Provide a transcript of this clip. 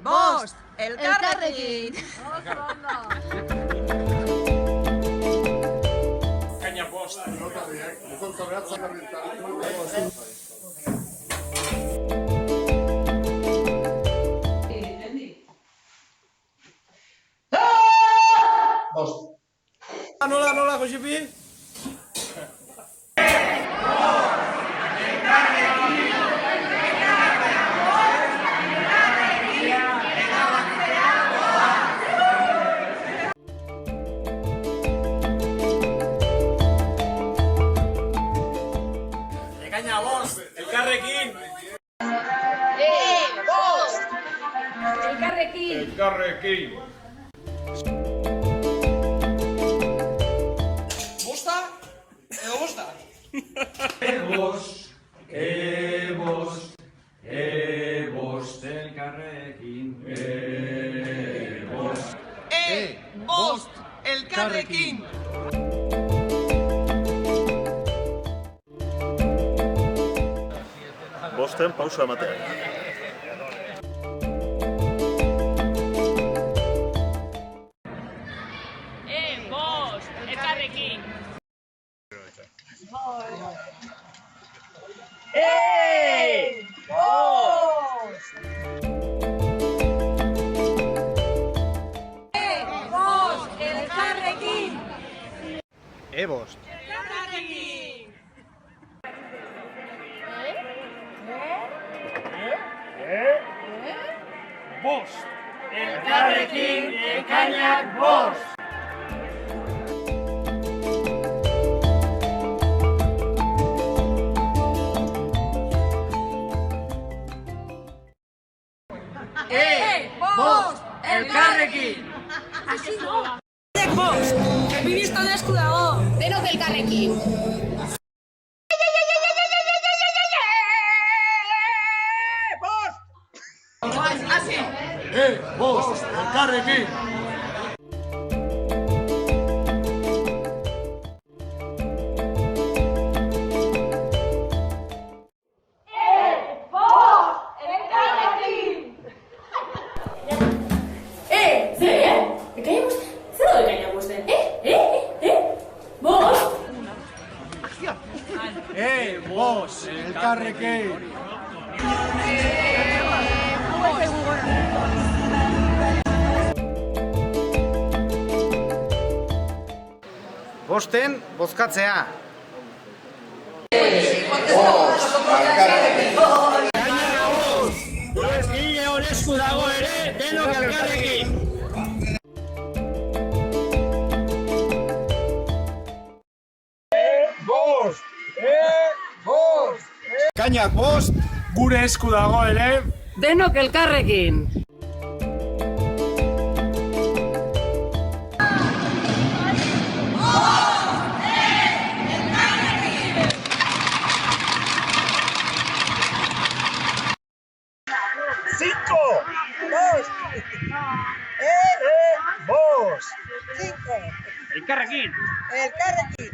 Bost! Elkarrekin! Kaina bost! Bost! Nola, Josipi? Ekaina bost! Elkarrekin! Bost! Elkarrekin! Elkarrekin! Bosta? Edo bosta? Bost, elkarrekin. Bost! Elkarrekin! Bosten pausa ematea. Bost! Elkarrekin! Bost! Elkarrekin! Bost. Elkarrekin! Bost! Elkarrekin ekainak bost! Bost! Elkarrekin! Bost! Feministan esku dago! Denok elkarrekin! Bost! Elkarrekin! Bost! Elkarrekin! Bosten bozkatzea. Gure esku dago ere, denok elkarrekin! Bost! Bost! Kainak bost, gure esku dago ere. Denok elkarrekin! Cinco! Bost! Bost! Cinco. Elkarrekin! Elkarrekin.